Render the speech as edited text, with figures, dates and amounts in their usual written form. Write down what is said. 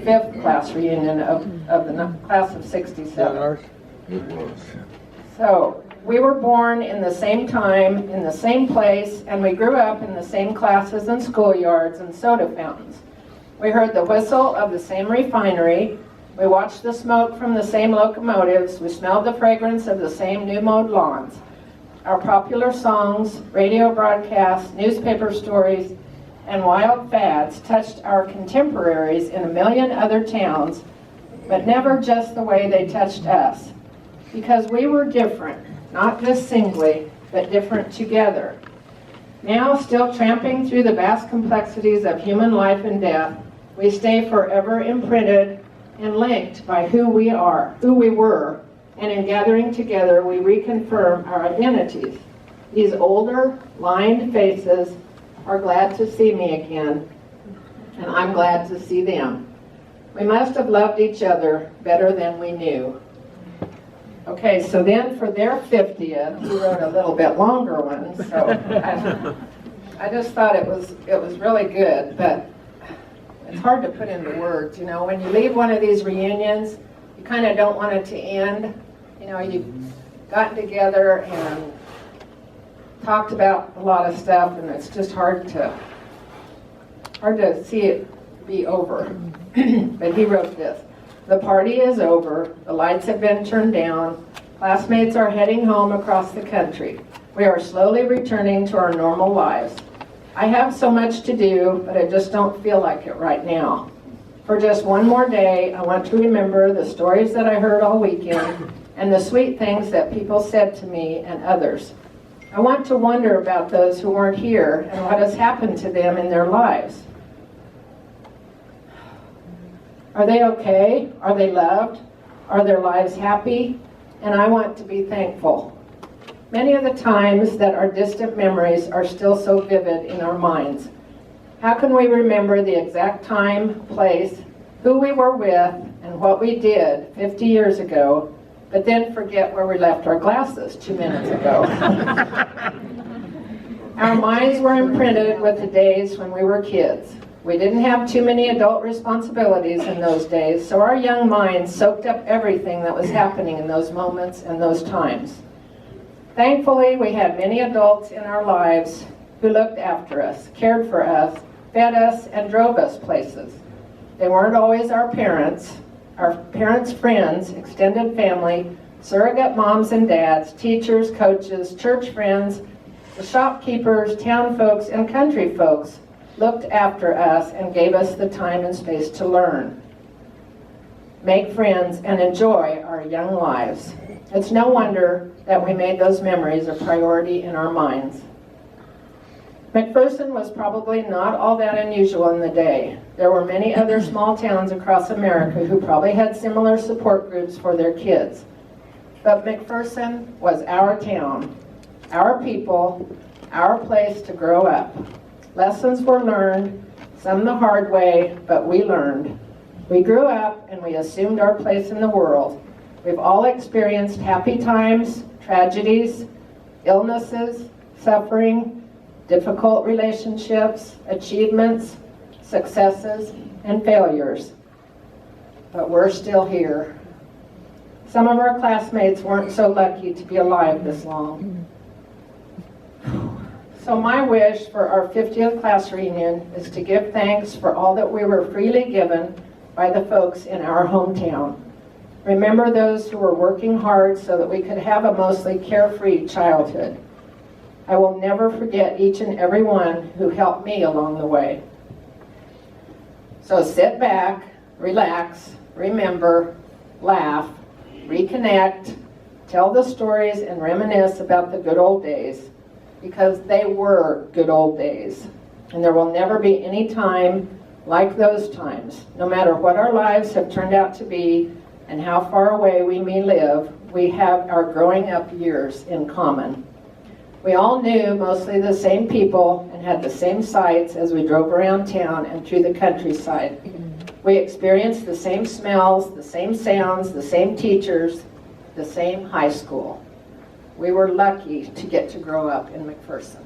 5th class reunion of the class of 67. It was. So we were born in the same time, in the same place, and we grew up in the same classes and schoolyards and soda fountains. We heard the whistle of the same refinery. We watched the smoke from the same locomotives. We smelled the fragrance of the same new-mowed lawns. Our popular songs, radio broadcasts, newspaper stories, and wild fads touched our contemporaries in a million other towns, but never just the way they touched us. Because we were different, not just singly, but different together. Now, still tramping through the vast complexities of human life and death, we stay forever imprinted and linked by who we are, who we were, and in gathering together, we reconfirm our identities. These older, lined faces are glad to see me again, and I'm glad to see them. We must have loved each other better than we knew. Okay, so then for their 50th, he wrote a little bit longer one, so I just thought it was really good, but it's hard to put into words. You know, when you leave one of these reunions, you kind of don't want it to end. You know, you've gotten together and talked about a lot of stuff, and it's just hard to see it be over. But he wrote this: "The party is over, the lights have been turned down, classmates are heading home across the country. We are slowly returning to our normal lives. I have so much to do, but I just don't feel like it right now. For just one more day, I want to remember the stories that I heard all weekend and the sweet things that people said to me and others. I want to wonder about those who weren't here and what has happened to them in their lives. Are they okay? Are they loved? Are their lives happy? And I want to be thankful. Many of the times that our distant memories are still so vivid in our minds. How can we remember the exact time, place, who we were with, and what we did 50 years ago, but then forget where we left our glasses 2 minutes ago? Our minds were imprinted with the days when we were kids. We didn't have too many adult responsibilities in those days, so our young minds soaked up everything that was happening in those moments and those times. Thankfully, we had many adults in our lives who looked after us, cared for us, fed us, and drove us places. They weren't always our parents' friends, extended family, surrogate moms and dads, teachers, coaches, church friends, the shopkeepers, town folks, and country folks looked after us and gave us the time and space to learn, make friends, and enjoy our young lives. It's no wonder that we made those memories a priority in our minds. McPherson was probably not all that unusual in the day. There were many other small towns across America who probably had similar support groups for their kids. But McPherson was our town, our people, our place to grow up. Lessons were learned, some the hard way, but we learned. We grew up and we assumed our place in the world. We've all experienced happy times, tragedies, illnesses, suffering, difficult relationships, achievements, successes, and failures. But we're still here. Some of our classmates weren't so lucky to be alive this long. So my wish for our 50th class reunion is to give thanks for all that we were freely given by the folks in our hometown. Remember those who were working hard so that we could have a mostly carefree childhood. I will never forget each and every one who helped me along the way. So sit back, relax, remember, laugh, reconnect, tell the stories, and reminisce about the good old days, because they were good old days. And there will never be any time like those times. No matter what our lives have turned out to be and how far away we may live, we have our growing up years in common. We all knew mostly the same people and had the same sights as we drove around town and through the countryside. We experienced the same smells, the same sounds, the same teachers, the same high school. We were lucky to get to grow up in McPherson.